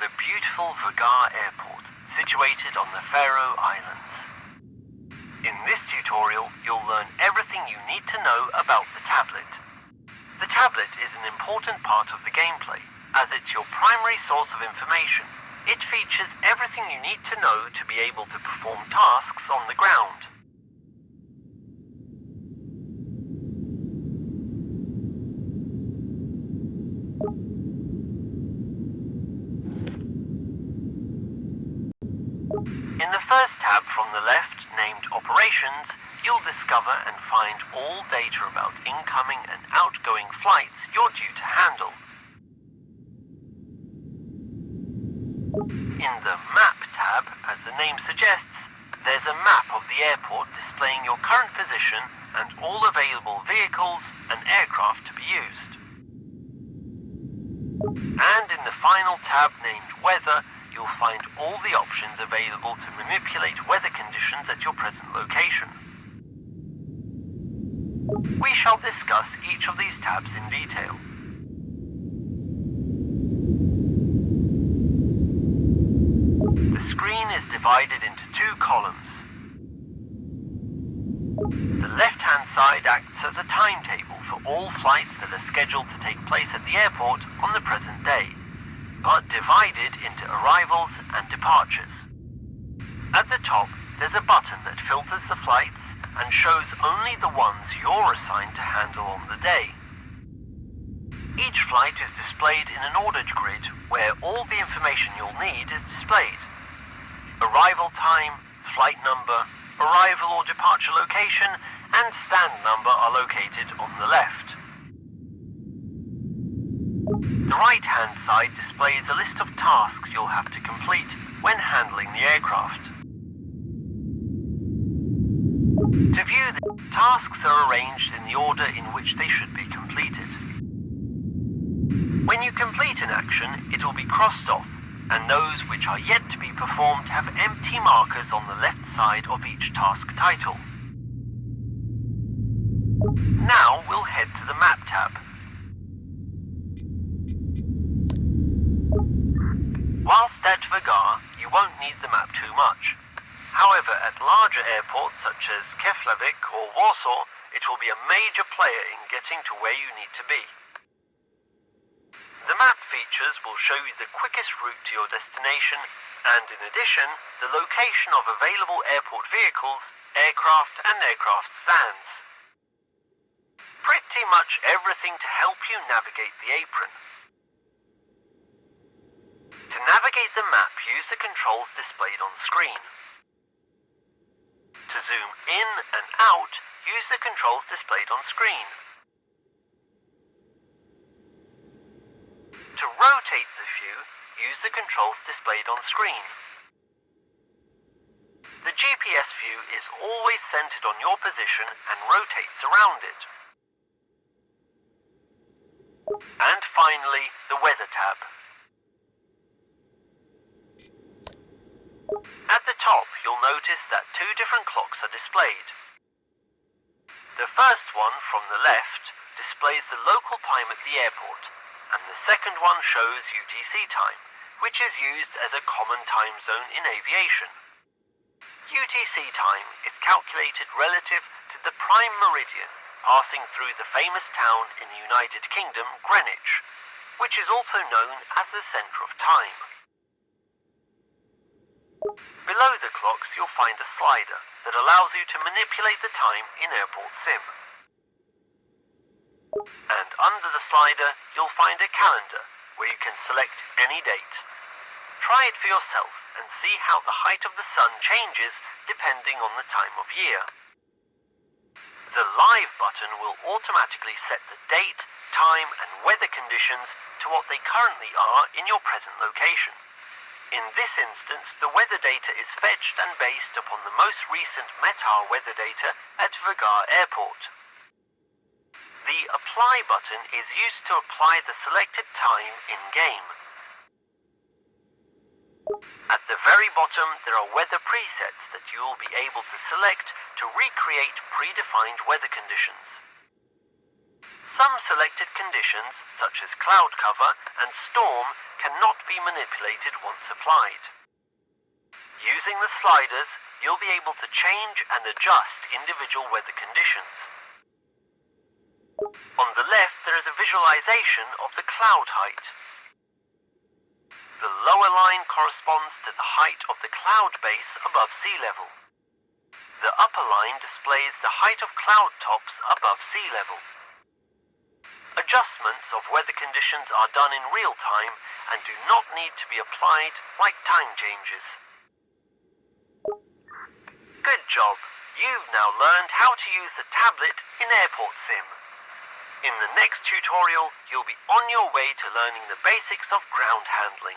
the beautiful Vagar Airport, situated on the Faroe Islands. In this tutorial, you'll learn everything you need to know about the tablet. The tablet is an important part of the gameplay, as it's your primary source of information. It features everything you need to know to be able to perform tasks on the ground. In the first tab from the left, named Operations, you'll discover and find all data about incoming and outgoing flights you're due to handle. In the Map tab, as the name suggests, there's a map of the airport displaying your current position and all available vehicles and aircraft to be used. And in the final tab named Weather, you'll find all the options available to manipulate weather conditions at your present location. We shall discuss each of these tabs in detail. The screen is divided into two columns. The left-hand side acts as a timetable for all flights that are scheduled to take place at the airport on the present day, but divided into arrivals and departures. At the top, there's a button that filters the flights and shows only the ones you're assigned to handle on the day. Each flight is displayed in an ordered grid where all the information you'll need is displayed. Arrival time, flight number, arrival or departure location, and stand number are located on the left. The right-hand side displays a list of tasks you'll have to complete when handling the aircraft. To view the tasks are arranged in the order in which they should be completed. When you complete an action, it will be crossed off, and those which are yet to be performed have empty markers on the left side of each task title. Now we'll head to the Map tab. Whilst at Vagar, you won't need the map too much. However, at larger airports such as Keflavik or Warsaw, it will be a major player in getting to where you need to be. The map features will show you the quickest route to your destination, and in addition, the location of available airport vehicles, aircraft and aircraft stands. Pretty much everything to help you navigate the apron. To navigate the map, use the controls displayed on screen. To zoom in and out, use the controls displayed on screen. To rotate the view, use the controls displayed on screen. The GPS view is always centered on your position and rotates around it. And finally, the Weather tab. At the top, you'll notice that two different clocks are displayed. The first one, from the left, displays the local time at the airport, and the second one shows UTC time, which is used as a common time zone in aviation. UTC time is calculated relative to the prime meridian, passing through the famous town in the United Kingdom, Greenwich, which is also known as the centre of time. Below the clocks, you'll find a slider that allows you to manipulate the time in AirportSim. And under the slider, you'll find a calendar where you can select any date. Try it for yourself and see how the height of the sun changes depending on the time of year. The Live button will automatically set the date, time and weather conditions to what they currently are in your present location. In this instance, the weather data is fetched and based upon the most recent METAR weather data at Vagar Airport. The Apply button is used to apply the selected time in-game. At the very bottom, there are weather presets that you will be able to select to recreate predefined weather conditions. Some selected conditions, such as cloud cover and storm, cannot be manipulated once applied. Using the sliders, you'll be able to change and adjust individual weather conditions. On the left, there is a visualization of the cloud height. The lower line corresponds to the height of the cloud base above sea level. The upper line displays the height of cloud tops above sea level. Adjustments of weather conditions are done in real time and do not need to be applied like time changes. Good job! You've now learned how to use the tablet in AirportSim. In the next tutorial, you'll be on your way to learning the basics of ground handling.